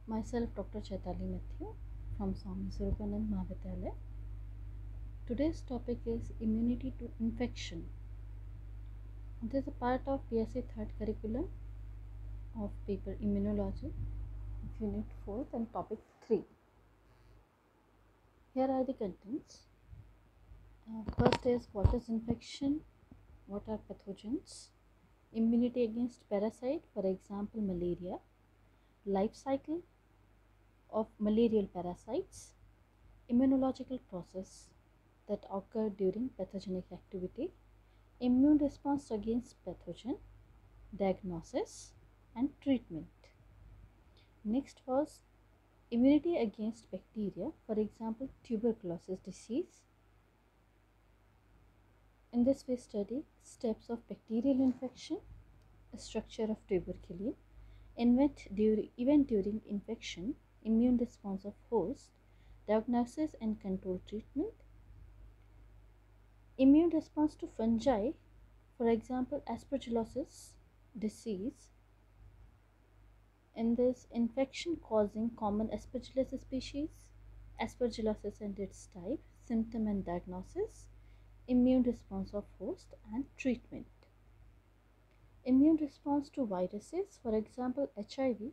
Myself, Dr. Chaitali Mathew from Swami Swarupanand Mahavidyalaya. Today's topic is immunity to infection. This is a part of BSc third curriculum of paper Immunology, Unit 4 and Topic 3. Here are the contents. First is what is infection, what are pathogens, immunity against parasite, for example malaria, life cycle of malarial parasites, immunological process that occur during pathogenic activity, immune response against pathogen, diagnosis and treatment. Next was immunity against bacteria, for example tuberculosis disease. In this we study steps of bacterial infection, structure of tuberculin, event during infection, immune response of host, diagnosis and control treatment, immune response to fungi, for example aspergillosis disease. In this, infection causing common aspergillus species, aspergillosis and its type, symptom and diagnosis, immune response of host and treatment. Immune response to viruses, for example HIV.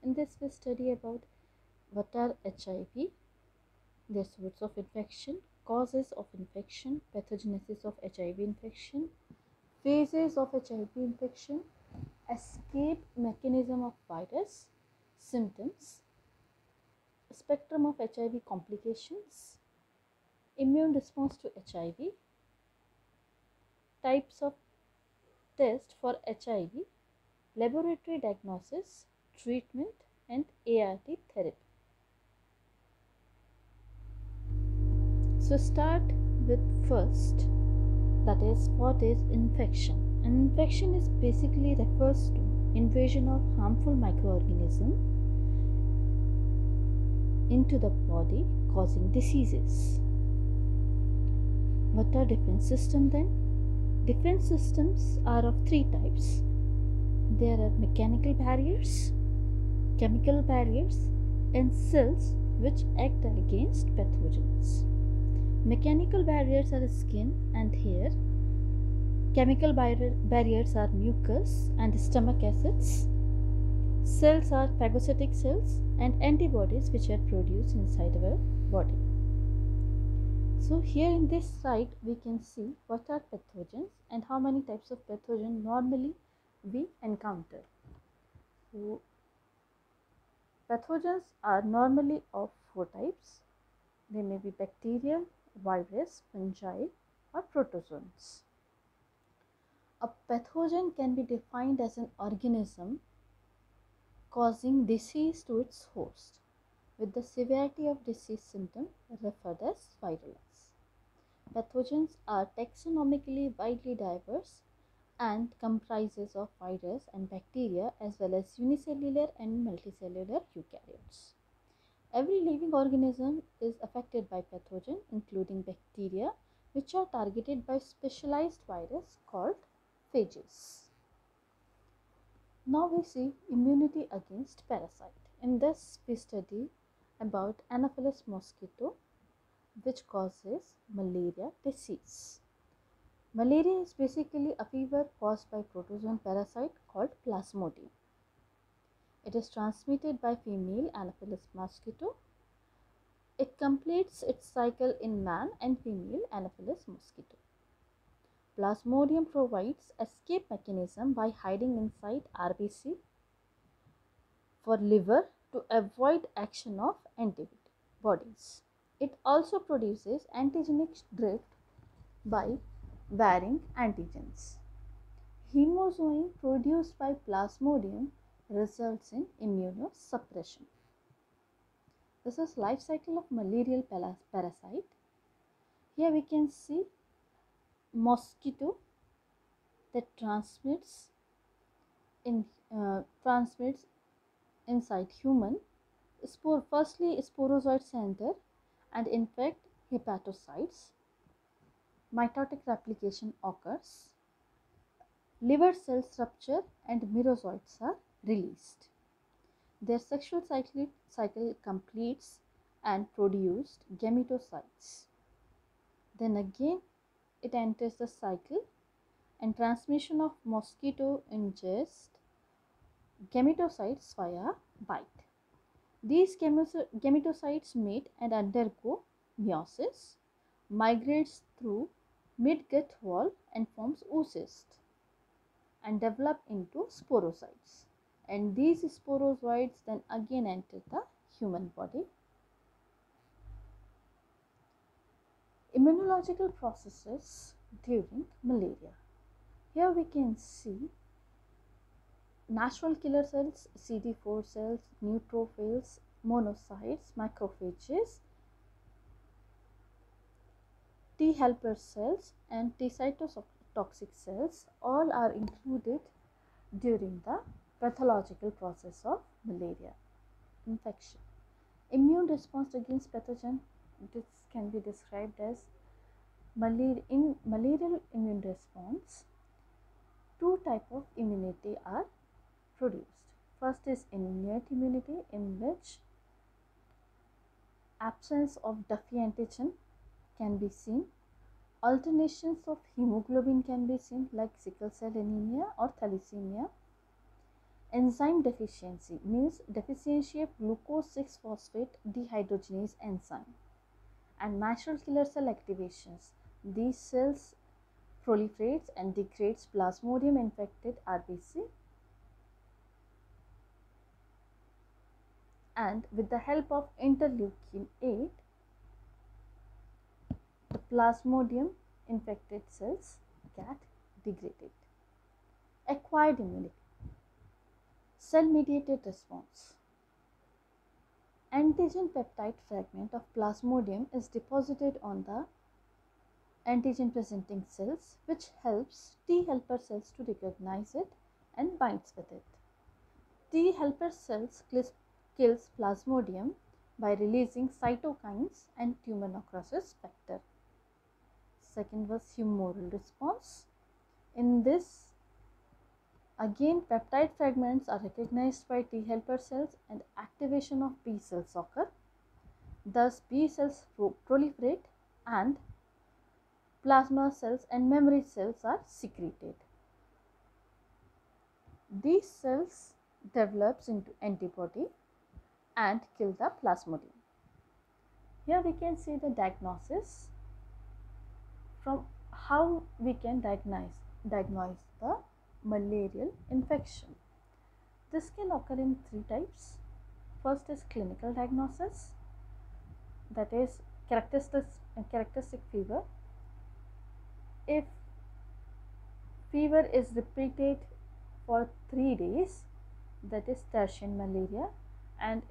In this we study about what are HIV, their source of infection, causes of infection, pathogenesis of HIV infection, phases of HIV infection, escape mechanism of virus, symptoms, spectrum of HIV complications, immune response to HIV, types of test for HIV, laboratory diagnosis, treatment and ART therapy. So start with first, that is what is infection. An infection is basically refers to invasion of harmful microorganism into the body causing diseases. What are defense system then? Defense systems are of three types. There are mechanical barriers, chemical barriers and cells which act against pathogens. Mechanical barriers are skin and hair. Chemical barriers are mucus and stomach acids. Cells are phagocytic cells and antibodies which are produced inside our body. So here in this slide we can see what are pathogens and how many types of pathogen normally we encounter. So pathogens are normally of four types. They may be bacterial, virus, fungi or protozoans. A pathogen can be defined as an organism causing disease to its host, with the severity of disease symptom referred as virulence. Pathogens are taxonomically widely diverse and comprises of virus and bacteria as well as unicellular and multicellular eukaryotes. Every living organism is affected by pathogen, including bacteria, which are targeted by specialized virus called phages. Now we see immunity against parasite. In this we study about Anopheles mosquito, which causes malaria disease. Malaria is basically a fever caused by protozoan parasite called Plasmodium. It is transmitted by female Anopheles mosquito. It completes its cycle in man and female Anopheles mosquito. Plasmodium provides escape mechanism by hiding inside RBC for liver to avoid action of antibodies. It also produces antigenic drift by varying antigens. Hemozoin produced by Plasmodium results in immunosuppression. This is life cycle of malarial parasite. Here we can see mosquito that transmits inside human. Firstly, sporozoites enter and infect hepatocytes. Mitotic replication occurs. Liver cells rupture and merozoites are released. Their sexual cycle completes and produced gametocytes. Then again it enters the cycle and transmission of mosquito ingest gametocytes via bite. These gametocytes mate and undergo meiosis, migrates through mid-gut wall and forms oocyst and develop into sporocytes. And these sporozoids then again enter the human body. Immunological processes during malaria. Here we can see natural killer cells, CD4 cells, neutrophils, monocytes, macrophages, T helper cells and T cytotoxic cells all are included during the pathological process of malaria infection. Immune response against pathogen, this can be described as in malarial immune response, two types of immunity are produced. First is innate immunity, in which absence of Duffy antigen can be seen. Alternations of hemoglobin can be seen, like sickle cell anemia or thalassemia. Enzyme deficiency means deficiency of glucose 6-phosphate dehydrogenase enzyme. And natural killer cell activations, these cells proliferates and degrades plasmodium infected RBC, and with the help of interleukin 8, the plasmodium infected cells get degraded. Acquired immunity, cell mediated response. Antigen peptide fragment of plasmodium is deposited on the antigen presenting cells, which helps T helper cells to recognize it and binds with it. T helper cells kills plasmodium by releasing cytokines and tumor necrosis factor. Second was humoral response. In this, again peptide fragments are recognized by T helper cells and activation of B cells occur. Thus B cells proliferate and plasma cells and memory cells are secreted. These cells develops into antibody and kill the plasmodium. Here we can see the diagnosis from how we can diagnose the malarial infection. This can occur in three types. First is clinical diagnosis, that is characteristic fever. If fever is repeated for 3 days, that is tertian malaria, and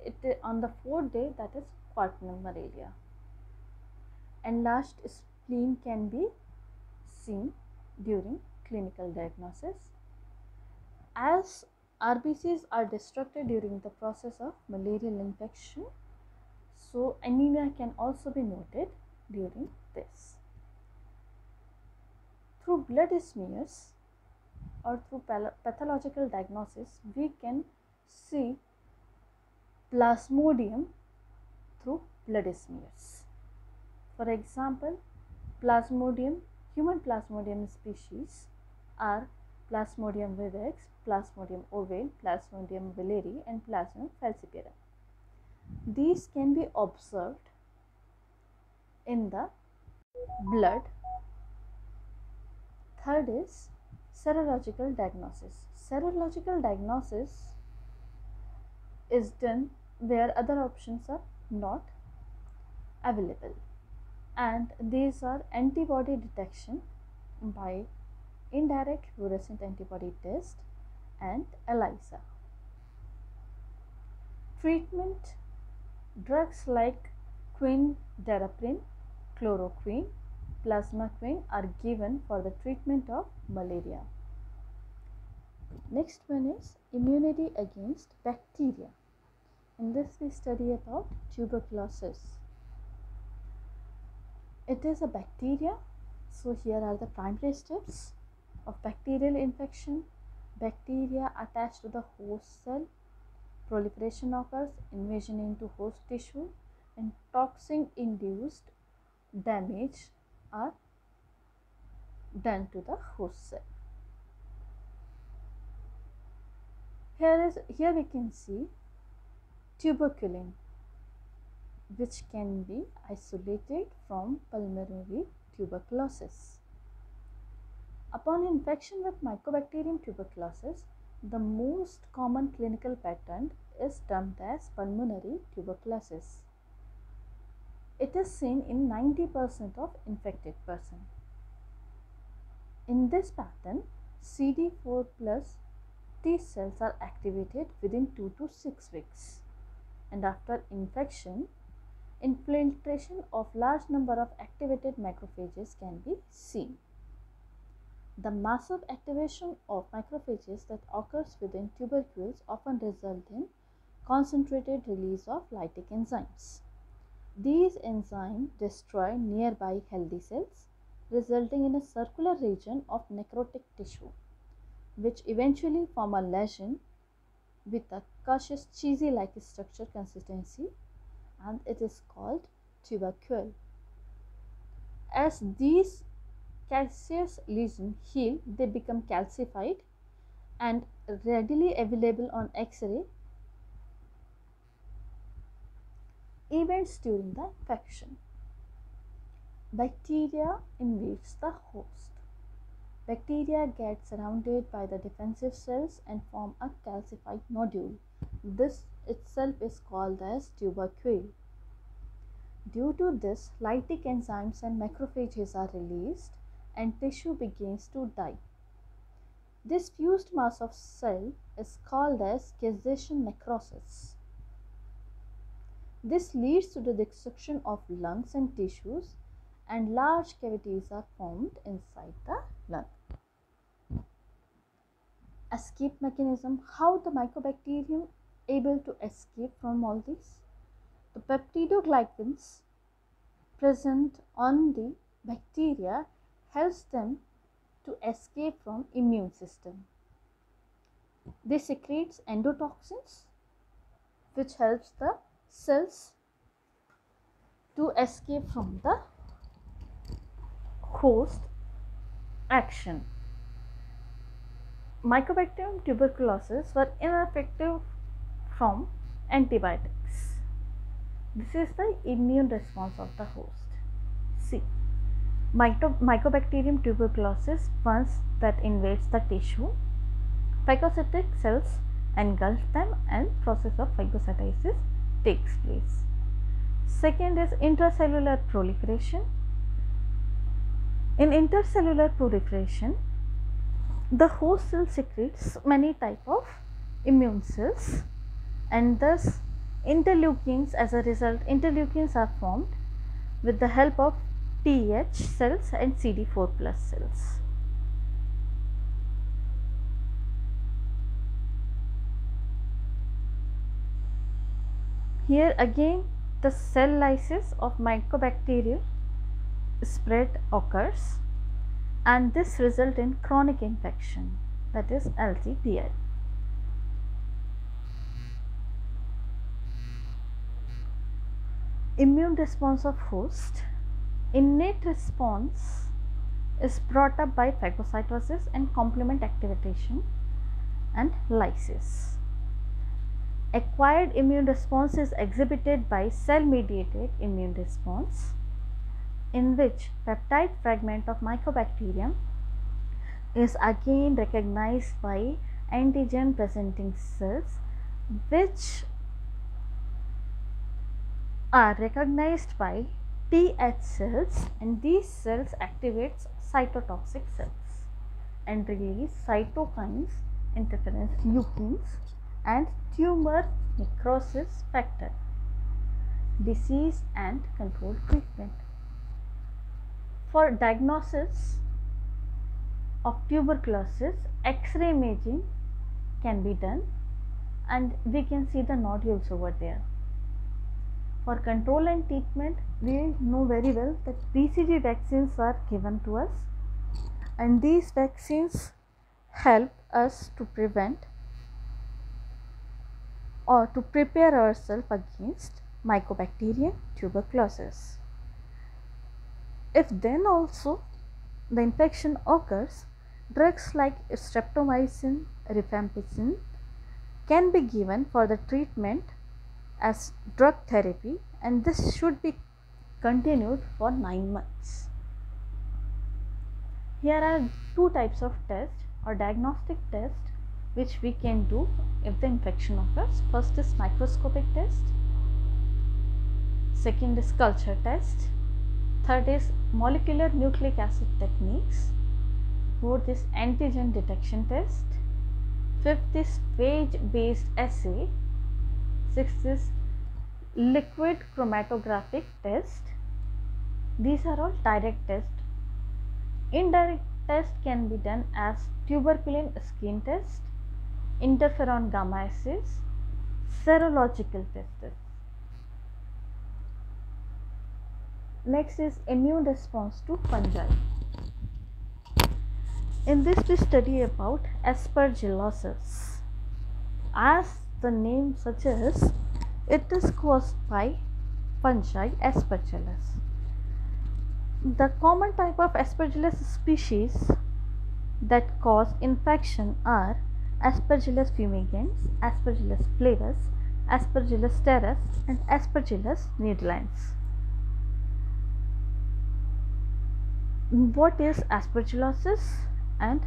on the 4th day, that is quaternary malaria. Enlarged spleen can be seen during clinical diagnosis. As RBCs are destructed during the process of malarial infection, so anemia can also be noted during this. Through blood smears or through pathological diagnosis, we can see plasmodium through blood smears. For example, human plasmodium species are Plasmodium vivax, Plasmodium ovale, Plasmodium villari and Plasmodium falciparum. These can be observed in the blood. Third is serological diagnosis. Serological diagnosis is done where other options are not available, and these are antibody detection by indirect fluorescent antibody test and ELISA. Treatment: drugs like quinidapine, chloroquine, plasmaquine are given for the treatment of malaria. Next one is immunity against bacteria. In this we study about tuberculosis. It is a bacteria, so here are the primary steps of bacterial infection. Bacteria attach to the host cell, proliferation occurs, invasion into host tissue, and toxin-induced damage are done to the host cell. Here we can see tuberculin, which can be isolated from pulmonary tuberculosis. Upon infection with Mycobacterium tuberculosis, the most common clinical pattern is termed as pulmonary tuberculosis. It is seen in 90% of infected persons. In this pattern, CD4 plus T cells are activated within 2 to 6 weeks, and after infection, infiltration of large number of activated macrophages can be seen. The massive activation of macrophages that occurs within tubercles often result in concentrated release of lytic enzymes. These enzymes destroy nearby healthy cells, resulting in a circular region of necrotic tissue, which eventually form a lesion with a caseous cheesy-like structure consistency, and it is called tubercle. As these caseous lesions heal, they become calcified and readily available on X-ray events during the infection. Bacteria invades the host. Bacteria get surrounded by the defensive cells and form a calcified nodule. This itself is called as tubercle. Due to this, lytic enzymes and macrophages are released and tissue begins to die. This fused mass of cell is called as caseation necrosis. This leads to the destruction of lungs and tissues, and large cavities are formed inside the lung. Escape mechanism. How the Mycobacterium able to escape from all this? The peptidoglycans present on the bacteria helps them to escape from immune system. They secrete endotoxins, which helps the cells to escape from the host action. Mycobacterium tuberculosis were ineffective from antibiotics. This is the immune response of the host. See, Mycobacterium tuberculosis, once that invades the tissue, phagocytic cells engulf them and process of phagocytosis takes place. Second is intracellular proliferation. In intercellular proliferation, the host cell secretes many types of immune cells, and thus interleukins, as a result, interleukins are formed with the help of Th cells and CD4 plus cells. Here again, the cell lysis of Mycobacterium spread occurs, and this results in chronic infection, that is LTBI. Immune response of host. Innate response is brought up by phagocytosis and complement activation and lysis. Acquired immune response is exhibited by cell-mediated immune response, in which peptide fragment of Mycobacterium is again recognized by antigen presenting cells, which are recognized by Th cells, and these cells activate cytotoxic cells and release cytokines, interference leukins, and tumor necrosis factor. Disease and control treatment. For diagnosis of tuberculosis, X-ray imaging can be done, and we can see the nodules over there. For control and treatment, we know very well that BCG vaccines are given to us, and these vaccines help us to prevent or to prepare ourselves against Mycobacterium tuberculosis. If then also the infection occurs, drugs like streptomycin, rifampicin can be given for the treatment as drug therapy, and this should be continued for 9 months. Here are two types of tests or diagnostic tests which we can do if the infection occurs. First is microscopic test, second is culture test, third is molecular nucleic acid techniques, fourth is antigen detection test, fifth is phage based assay, sixth is liquid chromatographic test. These are all direct tests. Indirect test can be done as tuberculin skin test, interferon gamma assays, serological tests. Next is immune response to fungi. In this we study about aspergillosis. As the name suggests, it is caused by fungi Aspergillus. The common type of Aspergillus species that cause infection are Aspergillus fumigans, Aspergillus flavus, Aspergillus terras and Aspergillus nigricans. What is aspergillosis and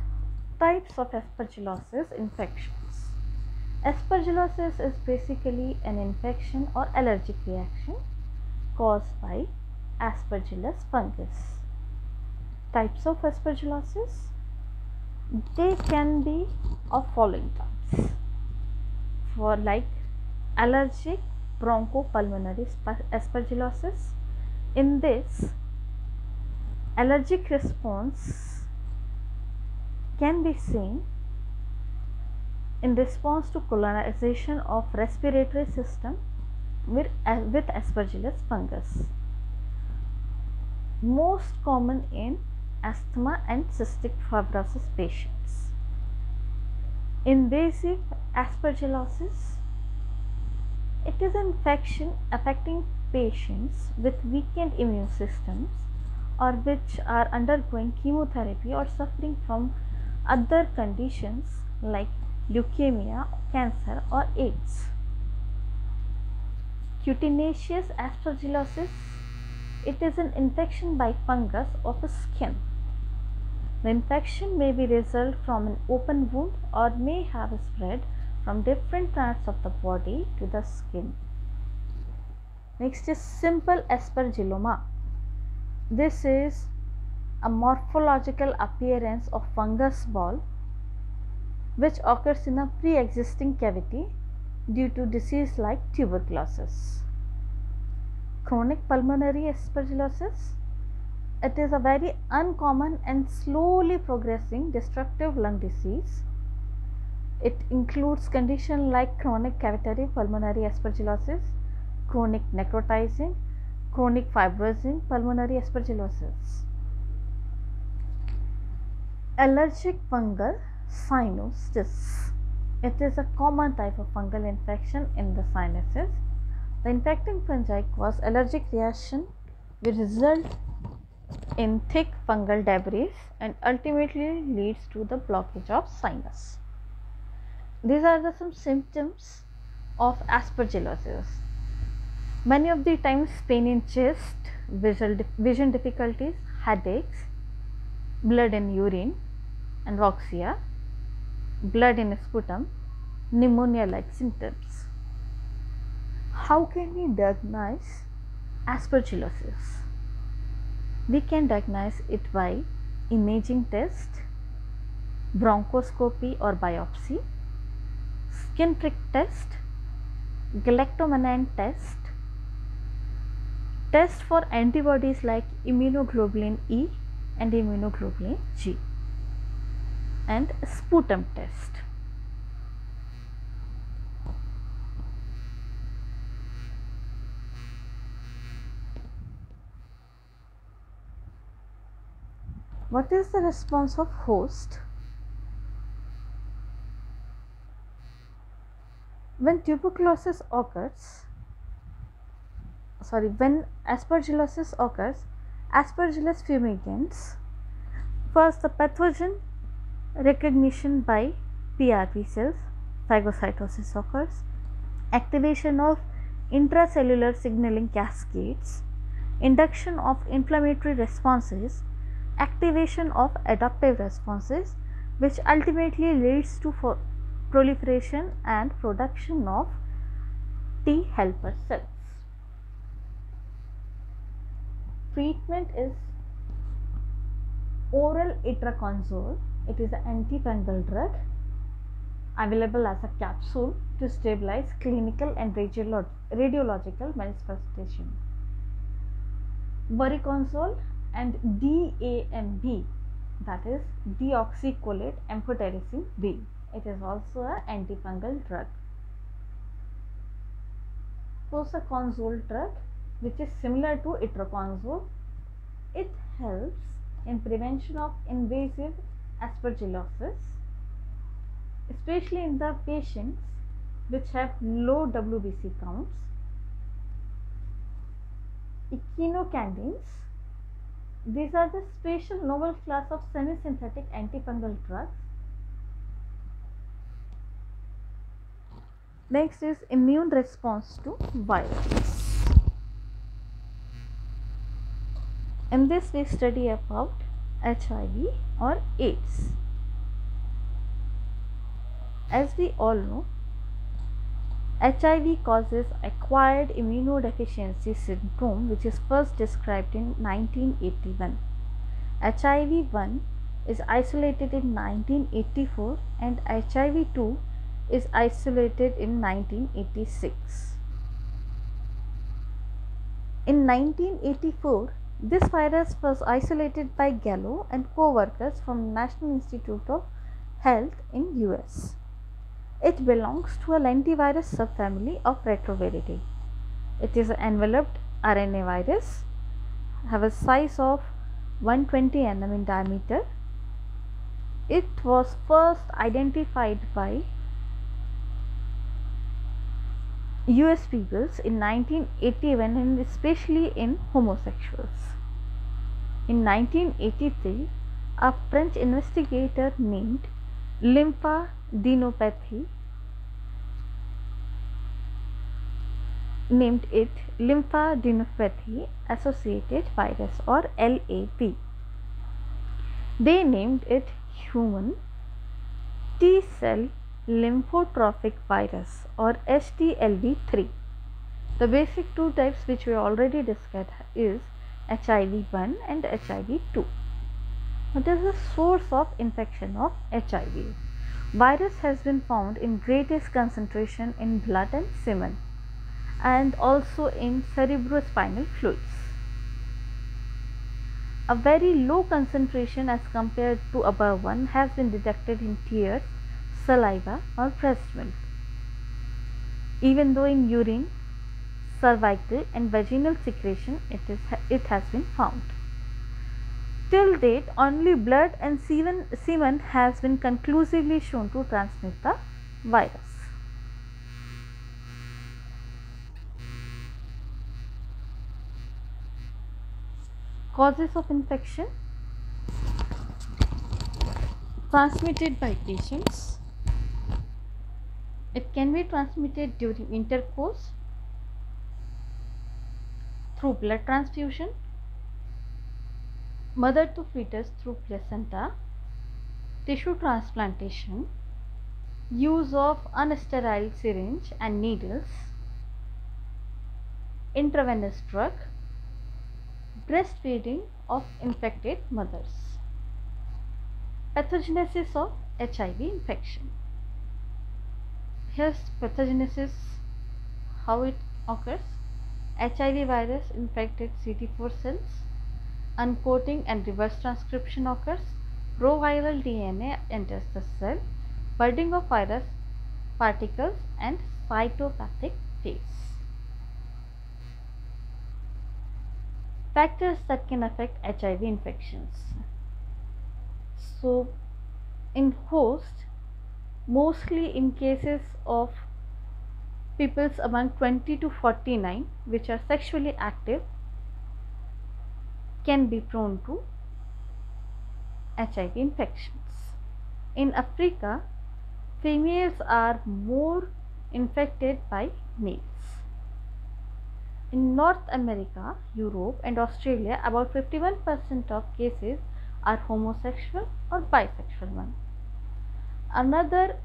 types of aspergillosis infections? Aspergillosis is basically an infection or allergic reaction caused by Aspergillus fungus. Types of aspergillosis, they can be of following types. For like allergic bronchopulmonary aspergillosis, in this allergic response can be seen in response to colonization of respiratory system with Aspergillus fungus. Most common in asthma and cystic fibrosis patients. Invasive aspergillosis, it is an infection affecting patients with weakened immune systems or which are undergoing chemotherapy or suffering from other conditions like leukemia, cancer or AIDS. Cutaneous aspergillosis, it is an infection by fungus of the skin. The infection may be result from an open wound or may have spread from different parts of the body to the skin. Next is simple aspergilloma. This is a morphological appearance of fungus ball which occurs in a pre-existing cavity due to disease like tuberculosis. Chronic pulmonary aspergillosis, it is a very uncommon and slowly progressing destructive lung disease. It includes conditions like chronic cavitary pulmonary aspergillosis, chronic necrotizing, chronic fibrosing pulmonary aspergillosis. Allergic fungal sinusitis, it is a common type of fungal infection in the sinuses. The infecting fungi cause allergic reaction which result in thick fungal debris and ultimately leads to the blockage of sinus. These are some symptoms of aspergillosis. Many of the times pain in chest, vision difficulties, headaches, blood in urine, anoxia, blood in sputum, pneumonia like symptoms. How can we diagnose aspergillosis? We can diagnose it by imaging test, bronchoscopy or biopsy, skin prick test, galactomannan test, test for antibodies like immunoglobulin E and immunoglobulin G, and sputum test. What is the response of host? When tuberculosis occurs, when aspergillosis occurs, Aspergillus fumigans. First, the pathogen recognition by PRP cells, phagocytosis occurs, activation of intracellular signaling cascades, induction of inflammatory responses, activation of adaptive responses, which ultimately leads to proliferation and production of T helper cells. Treatment is oral itraconazole. It is an antifungal drug available as a capsule to stabilize clinical and radiological manifestation. Voriconazole and DAMB, that is deoxycholate amphotericin B. It is also an antifungal drug. Posaconazole drug, which is similar to itraconazole, it helps in prevention of invasive aspergillosis, especially in the patients which have low WBC counts. Echinocandins, these are the special novel class of semi-synthetic antifungal drugs. Next is immune response to virus. In this we study about HIV or AIDS. As we all know, HIV causes acquired immunodeficiency syndrome, which is first described in 1981. HIV-1 is isolated in 1984 and HIV-2 is isolated in 1986. In 1984, this virus was isolated by Gallo and co-workers from National Institute of Health in US. It belongs to a lentivirus subfamily of Retroviridae. It is an enveloped RNA virus, have a size of 120 nm in diameter. It was first identified by US peoples in 1981 and especially in homosexuals. In 1983, a French investigator named lymphadenopathy associated virus or LAV. They named it human T cell lymphotrophic virus or HTLV3. The basic two types which we already discussed is HIV-1 and HIV-2. What is the source of infection of HIV? Virus has been found in greatest concentration in blood and semen and also in cerebrospinal fluids. A very low concentration as compared to above one has been detected in tears, saliva or breast milk. Even though in urine, cervical and vaginal secretion it has been found. Till date, only blood and semen has been conclusively shown to transmit the virus. Causes of infection: transmitted by patients. It can be transmitted during intercourse, through blood transfusion, mother to fetus through placenta, tissue transplantation, use of unsterile syringe and needles, intravenous drug, breastfeeding of infected mothers. Pathogenesis of HIV infection. Here's pathogenesis, how it occurs. HIV virus infected CD4 cells, uncoating and reverse transcription occurs, proviral DNA enters the cell, budding of virus particles and cytopathic phase. Factors that can affect HIV infections. So, in host, mostly in cases of peoples among 20 to 49 which are sexually active can be prone to HIV infections. In Africa, females are more infected by males. In North America, Europe and Australia, about 51% of cases are homosexual or bisexual ones. Another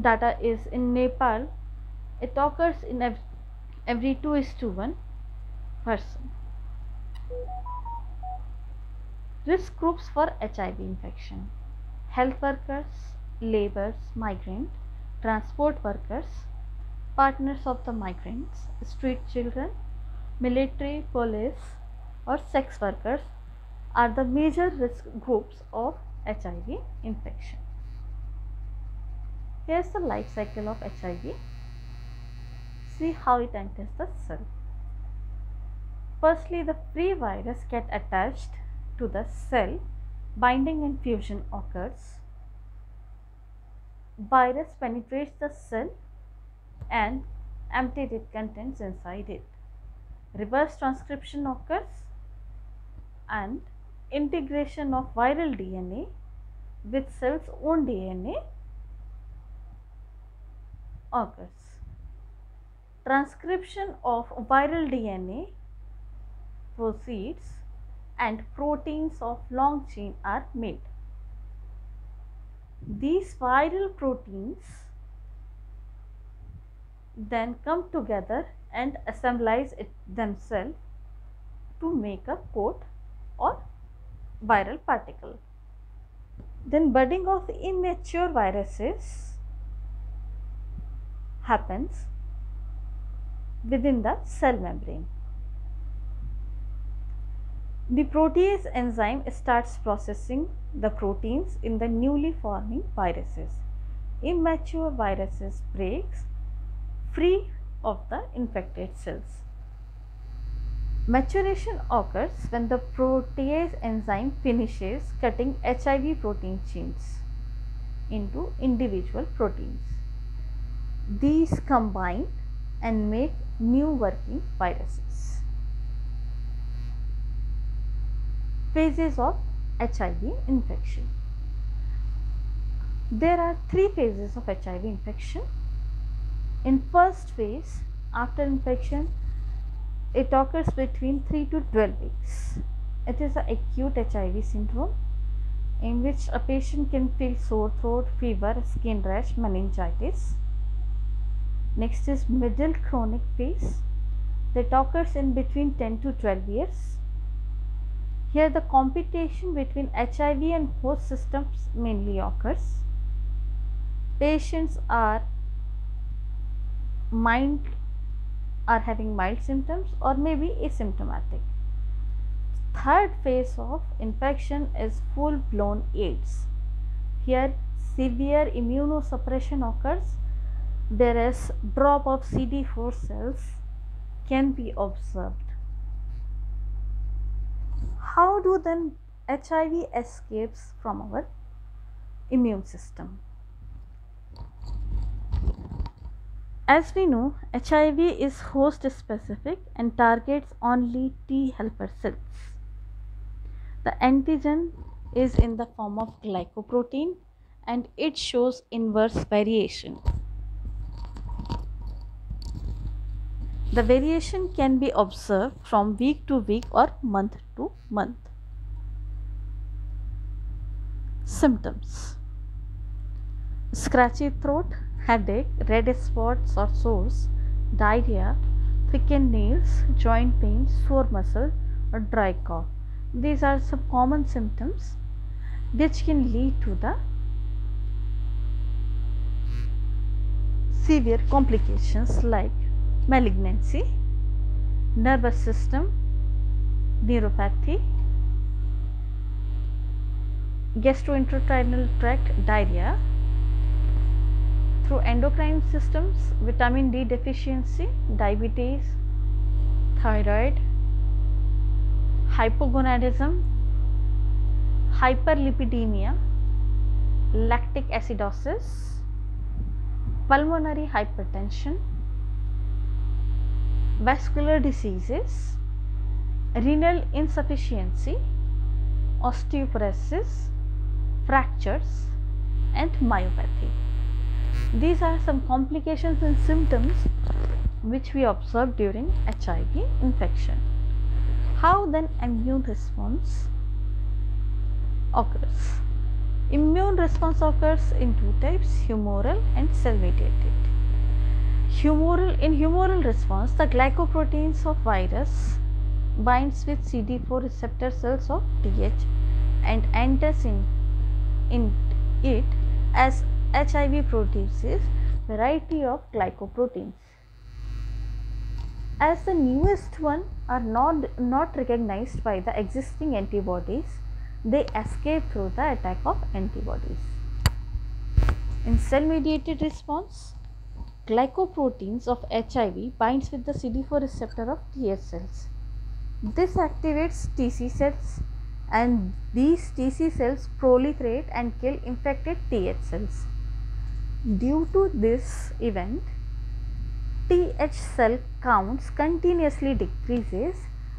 data is in Nepal, it occurs in every 2:1 person. Risk groups for HIV infection: health workers, laborers, migrant, transport workers, partners of the migrants, street children, military, police, or sex workers are the major risk groups of HIV infection. Here is the life cycle of HIV. See how it enters the cell. Firstly, the free virus gets attached to the cell, binding and fusion occurs. Virus penetrates the cell and empties its contents inside it. Reverse transcription occurs and integration of viral DNA with cell's own DNA occurs. Transcription of viral DNA proceeds and proteins of long chain are made. These viral proteins then come together and assemblize themselves to make a coat or viral particle. Then budding of immature viruses happens within the cell membrane. The protease enzyme starts processing the proteins in the newly forming viruses. Immature viruses breaks free of the infected cells. Maturation occurs when the protease enzyme finishes cutting HIV protein chains into individual proteins. These combine and make new working viruses. Phases of HIV infection. There are 3 phases of HIV infection. In first phase, after infection, it occurs between 3 to 12 weeks. It is an acute HIV syndrome in which a patient can feel sore throat, fever, skin rash, meningitis. Next is middle chronic phase that occurs in between 10 to 12 years. Here the competition between HIV and host systems mainly occurs. Patients are having mild symptoms or maybe asymptomatic. Third phase of infection is full-blown AIDS. Here severe immunosuppression occurs, whereas drop of CD4 cells can be observed. How do then HIV escapes from our immune system? As we know, HIV is host specific and targets only T helper cells. The antigen is in the form of glycoprotein and it shows inverse variation. The variation can be observed from week to week or month to month. Symptoms: scratchy throat, headache, red spots or sores, diarrhea, thickened nails, joint pain, sore muscle or dry cough. These are some common symptoms which can lead to the severe complications like malignancy, nervous system, neuropathy, gastrointestinal tract diarrhea, through endocrine systems, vitamin D deficiency, diabetes, thyroid, hypogonadism, hyperlipidemia, lactic acidosis, pulmonary hypertension, vascular diseases, renal insufficiency, osteoporosis, fractures, and myopathy. These are some complications and symptoms which we observe during HIV infection. How then immune response occurs? Immune response occurs in two types, humoral and cell-mediated. In humoral response, the glycoproteins of virus binds with CD4 receptor cells of Th and enters in it as HIV produces variety of glycoproteins. As the newest one are not recognized by the existing antibodies, they escape through the attack of antibodies. In cell-mediated response, glycoproteins of HIV binds with the CD4 receptor of Th cells. This activates Tc cells, and these Tc cells proliferate and kill infected Th cells. Due to this event, Th cell counts continuously decreases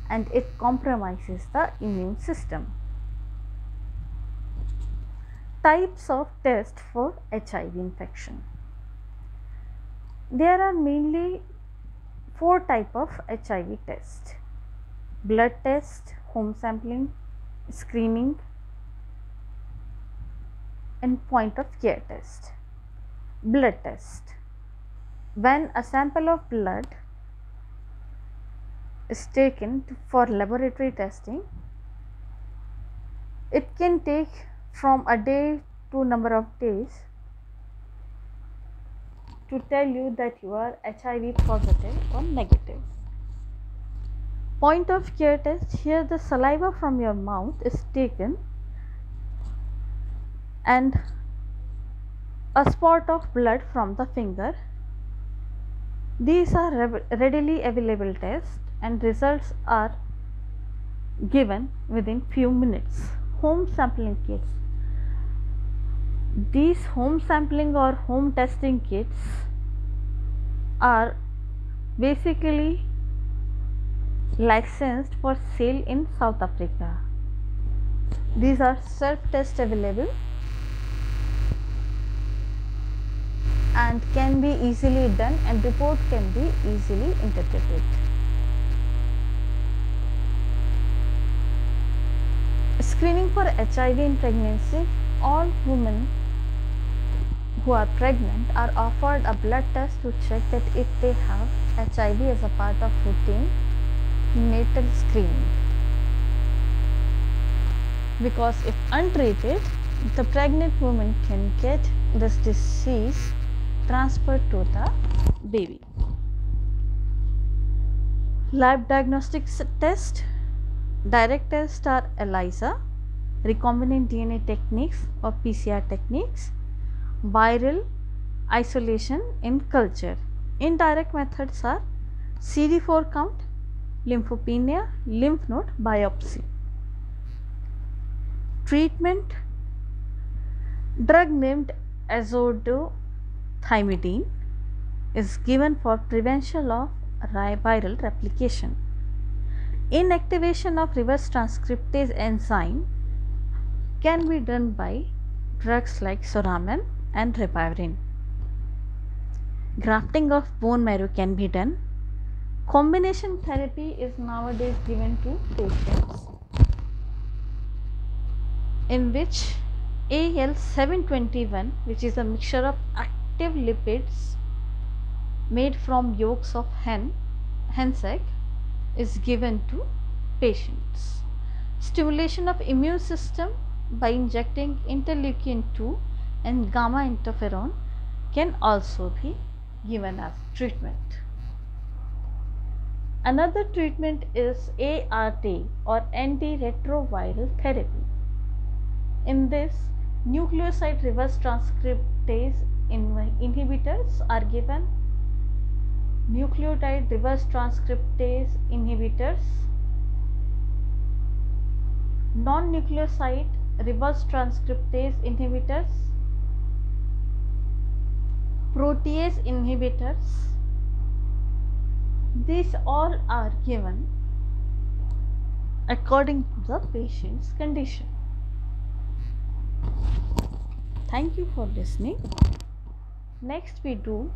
and it compromises the immune system. Types of tests for HIV infection. There are mainly 4 types of HIV tests: blood test, home sampling, screening, and point of care test. Blood test. When a sample of blood is taken for laboratory testing, it can take from a day to number of days to tell you that you are HIV positive or negative. Point of care test. Here the saliva from your mouth is taken and a spot of blood from the finger. These are readily available tests and results are given within few minutes. Home sampling kits. These home sampling or home testing kits are basically licensed for sale in South Africa. These are self-test available and can be easily done, and report can be easily interpreted. Screening for HIV in pregnancy. All women who are pregnant are offered a blood test to check that if they have HIV as a part of routine natal screening, because if untreated, the pregnant woman can get this disease transferred to the baby. Lab diagnostics test. Direct tests are ELISA, recombinant DNA techniques or PCR techniques, viral isolation in culture. Indirect methods are CD4 count, lymphopenia, lymph node biopsy. Treatment. Drug named azothymidine is given for prevention of viral replication. Inactivation of reverse transcriptase enzyme can be done by drugs like Soramin and Ribavirin. Grafting of bone marrow can be done. Combination therapy is nowadays given to patients, in which AL721, which is a mixture of active lipids made from yolks of hen's egg, is given to patients. Stimulation of immune system by injecting interleukin 2 and gamma interferon can also be given as treatment. Another treatment is ART or antiretroviral therapy. In this, nucleoside reverse transcriptase inhibitors are given. Nucleotide reverse transcriptase inhibitors, non-nucleoside reverse transcriptase inhibitors, protease inhibitors. These all are given according to the patient's condition. Thank you for listening. Next we do